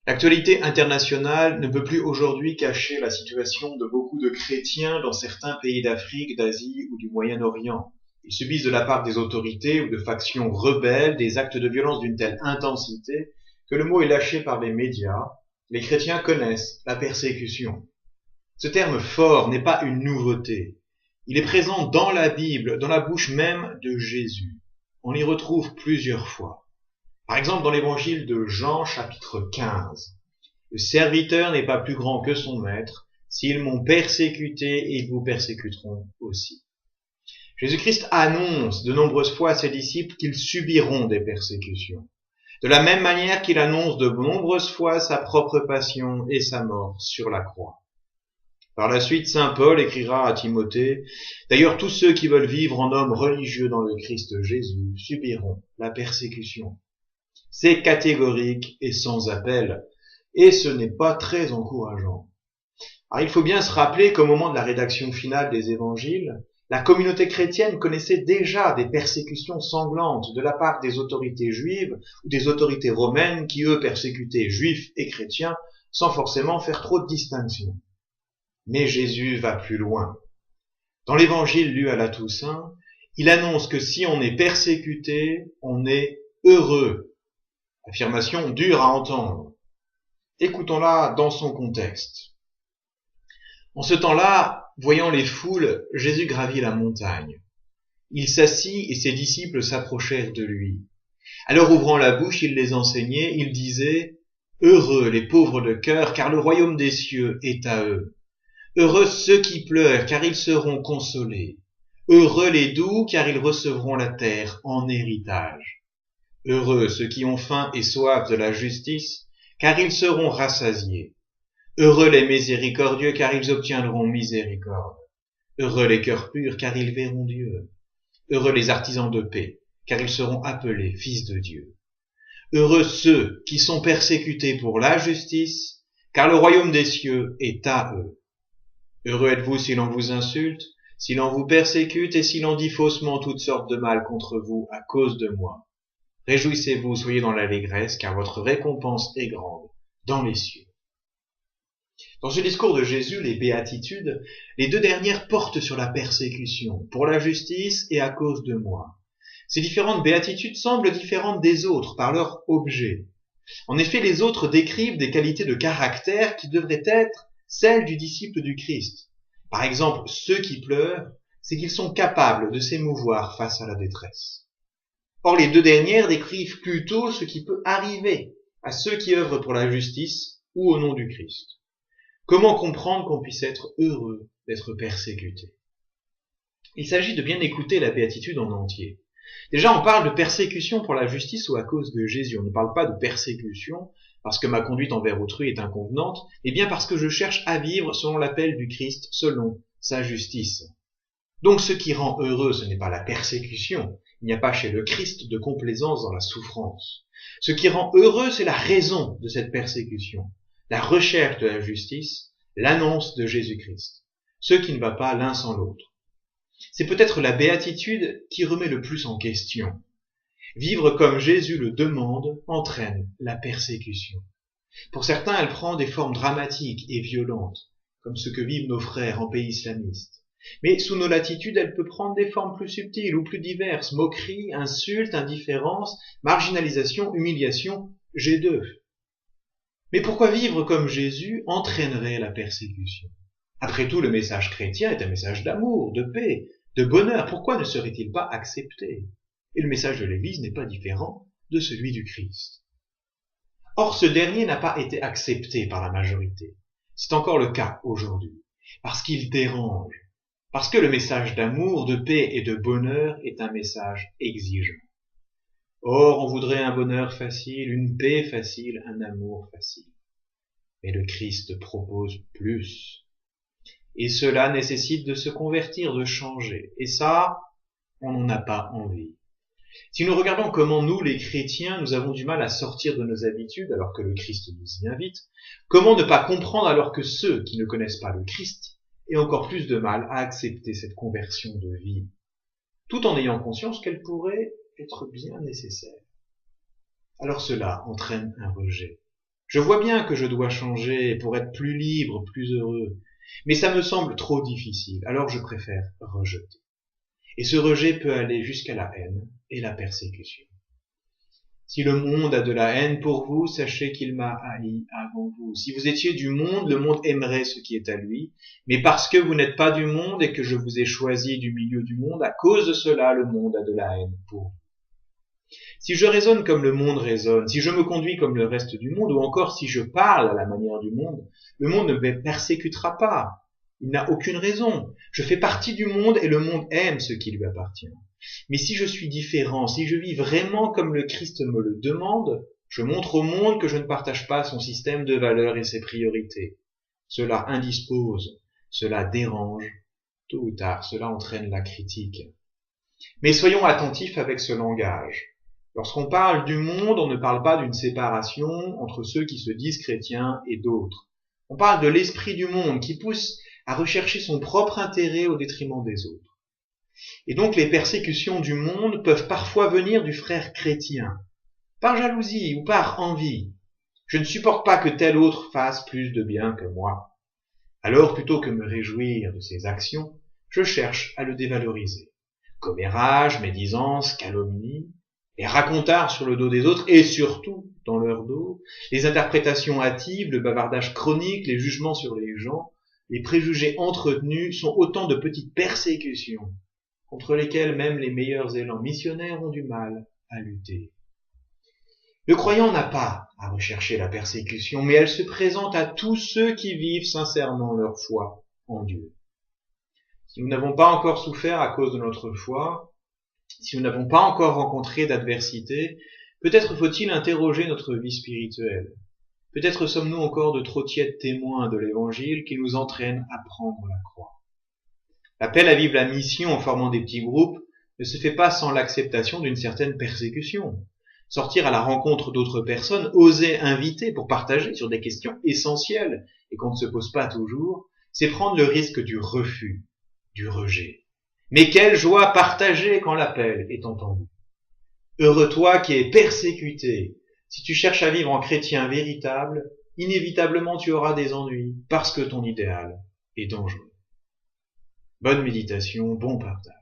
L'actualité internationale ne peut plus aujourd'hui cacher la situation de beaucoup de chrétiens dans certains pays d'Afrique, d'Asie ou du Moyen-Orient. Ils subissent de la part des autorités ou de factions rebelles des actes de violence d'une telle intensité que le mot est lâché par les médias. Les chrétiens connaissent la persécution. Ce terme fort n'est pas une nouveauté. Il est présent dans la Bible, dans la bouche même de Jésus. On l'y retrouve plusieurs fois. Par exemple, dans l'évangile de Jean, chapitre 15. Le serviteur n'est pas plus grand que son maître. S'ils m'ont persécuté, ils vous persécuteront aussi. Jésus-Christ annonce de nombreuses fois à ses disciples qu'ils subiront des persécutions. De la même manière qu'il annonce de nombreuses fois sa propre passion et sa mort sur la croix. Par la suite, saint Paul écrira à Timothée, « D'ailleurs, tous ceux qui veulent vivre en hommes religieux dans le Christ Jésus subiront la persécution. » C'est catégorique et sans appel, et ce n'est pas très encourageant. Alors, il faut bien se rappeler qu'au moment de la rédaction finale des évangiles, la communauté chrétienne connaissait déjà des persécutions sanglantes de la part des autorités juives ou des autorités romaines qui, eux, persécutaient juifs et chrétiens sans forcément faire trop de distinction. Mais Jésus va plus loin. Dans l'évangile lu à la Toussaint, il annonce que si on est persécuté, on est heureux. Affirmation dure à entendre. Écoutons-la dans son contexte. En ce temps-là, voyant les foules, Jésus gravit la montagne. Il s'assit et ses disciples s'approchèrent de lui. Alors ouvrant la bouche, il les enseignait, il disait « Heureux les pauvres de cœur, car le royaume des cieux est à eux. Heureux ceux qui pleurent, car ils seront consolés. Heureux les doux, car ils recevront la terre en héritage. Heureux ceux qui ont faim et soif de la justice, car ils seront rassasiés. Heureux les miséricordieux, car ils obtiendront miséricorde. Heureux les cœurs purs, car ils verront Dieu. Heureux les artisans de paix, car ils seront appelés fils de Dieu. Heureux ceux qui sont persécutés pour la justice, car le royaume des cieux est à eux. Heureux êtes-vous si l'on vous insulte, si l'on vous persécute et si l'on dit faussement toutes sortes de mal contre vous à cause de moi. Réjouissez-vous, soyez dans l'allégresse, car votre récompense est grande dans les cieux. Dans ce discours de Jésus, les béatitudes, les deux dernières portent sur la persécution, pour la justice et à cause de moi. Ces différentes béatitudes semblent différentes des autres par leur objet. En effet, les autres décrivent des qualités de caractère qui devraient être celles du disciple du Christ. Par exemple, ceux qui pleurent, c'est qu'ils sont capables de s'émouvoir face à la détresse. Or, les deux dernières décrivent plutôt ce qui peut arriver à ceux qui œuvrent pour la justice ou au nom du Christ. Comment comprendre qu'on puisse être heureux d'être persécuté? Il s'agit de bien écouter la béatitude en entier. Déjà, on parle de persécution pour la justice ou à cause de Jésus. On ne parle pas de persécution parce que ma conduite envers autrui est inconvenante, mais bien parce que je cherche à vivre selon l'appel du Christ, selon sa justice. Donc ce qui rend heureux, ce n'est pas la persécution. Il n'y a pas chez le Christ de complaisance dans la souffrance. Ce qui rend heureux, c'est la raison de cette persécution, la recherche de la justice, l'annonce de Jésus-Christ. Ce qui ne va pas l'un sans l'autre. C'est peut-être la béatitude qui remet le plus en question. Vivre comme Jésus le demande entraîne la persécution. Pour certains, elle prend des formes dramatiques et violentes, comme ce que vivent nos frères en pays islamistes. Mais sous nos latitudes, elle peut prendre des formes plus subtiles ou plus diverses, moquerie, insulte, indifférence, marginalisation, humiliation, G2. Mais pourquoi vivre comme Jésus entraînerait la persécution? Après tout, le message chrétien est un message d'amour, de paix, de bonheur. Pourquoi ne serait-il pas accepté? Et le message de l'Église n'est pas différent de celui du Christ. Or, ce dernier n'a pas été accepté par la majorité. C'est encore le cas aujourd'hui, parce qu'il dérange, parce que le message d'amour, de paix et de bonheur est un message exigeant. Or, on voudrait un bonheur facile, une paix facile, un amour facile. Mais le Christ propose plus. Et cela nécessite de se convertir, de changer. Et ça, on n'en a pas envie. Si nous regardons comment nous, les chrétiens, nous avons du mal à sortir de nos habitudes alors que le Christ nous y invite, comment ne pas comprendre alors que ceux qui ne connaissent pas le Christ aient encore plus de mal à accepter cette conversion de vie, tout en ayant conscience qu'elle pourrait être bien nécessaire. Alors cela entraîne un rejet. Je vois bien que je dois changer pour être plus libre, plus heureux, mais ça me semble trop difficile, alors je préfère rejeter. Et ce rejet peut aller jusqu'à la haine et la persécution. Si le monde a de la haine pour vous, sachez qu'il m'a haï avant vous. Si vous étiez du monde, le monde aimerait ce qui est à lui. Mais parce que vous n'êtes pas du monde et que je vous ai choisi du milieu du monde, à cause de cela, le monde a de la haine pour vous. Si je raisonne comme le monde raisonne, si je me conduis comme le reste du monde, ou encore si je parle à la manière du monde, le monde ne me persécutera pas. Il n'a aucune raison. Je fais partie du monde et le monde aime ce qui lui appartient. Mais si je suis différent, si je vis vraiment comme le Christ me le demande, je montre au monde que je ne partage pas son système de valeurs et ses priorités. Cela indispose, cela dérange, tôt ou tard, cela entraîne la critique. Mais soyons attentifs avec ce langage. Lorsqu'on parle du monde, on ne parle pas d'une séparation entre ceux qui se disent chrétiens et d'autres. On parle de l'esprit du monde qui pousse à rechercher son propre intérêt au détriment des autres. Et donc les persécutions du monde peuvent parfois venir du frère chrétien, par jalousie ou par envie. Je ne supporte pas que tel autre fasse plus de bien que moi. Alors plutôt que me réjouir de ses actions, je cherche à le dévaloriser. Commérage, médisance, calomnie, les racontards sur le dos des autres et surtout dans leur dos, les interprétations hâtives, le bavardage chronique, les jugements sur les gens, les préjugés entretenus sont autant de petites persécutions contre lesquelles même les meilleurs élans missionnaires ont du mal à lutter. Le croyant n'a pas à rechercher la persécution, mais elle se présente à tous ceux qui vivent sincèrement leur foi en Dieu. Si nous n'avons pas encore souffert à cause de notre foi, si nous n'avons pas encore rencontré d'adversité, peut-être faut-il interroger notre vie spirituelle. Peut-être sommes-nous encore de trop tièdes témoins de l'Évangile qui nous entraîne à prendre la croix. L'appel à vivre la mission en formant des petits groupes ne se fait pas sans l'acceptation d'une certaine persécution. Sortir à la rencontre d'autres personnes, oser inviter pour partager sur des questions essentielles et qu'on ne se pose pas toujours, c'est prendre le risque du refus, du rejet. Mais quelle joie partagée quand l'appel est entendu. Heureux toi qui es persécuté. Si tu cherches à vivre en chrétien véritable, inévitablement tu auras des ennuis parce que ton idéal est dangereux. Bonne méditation, bon partage.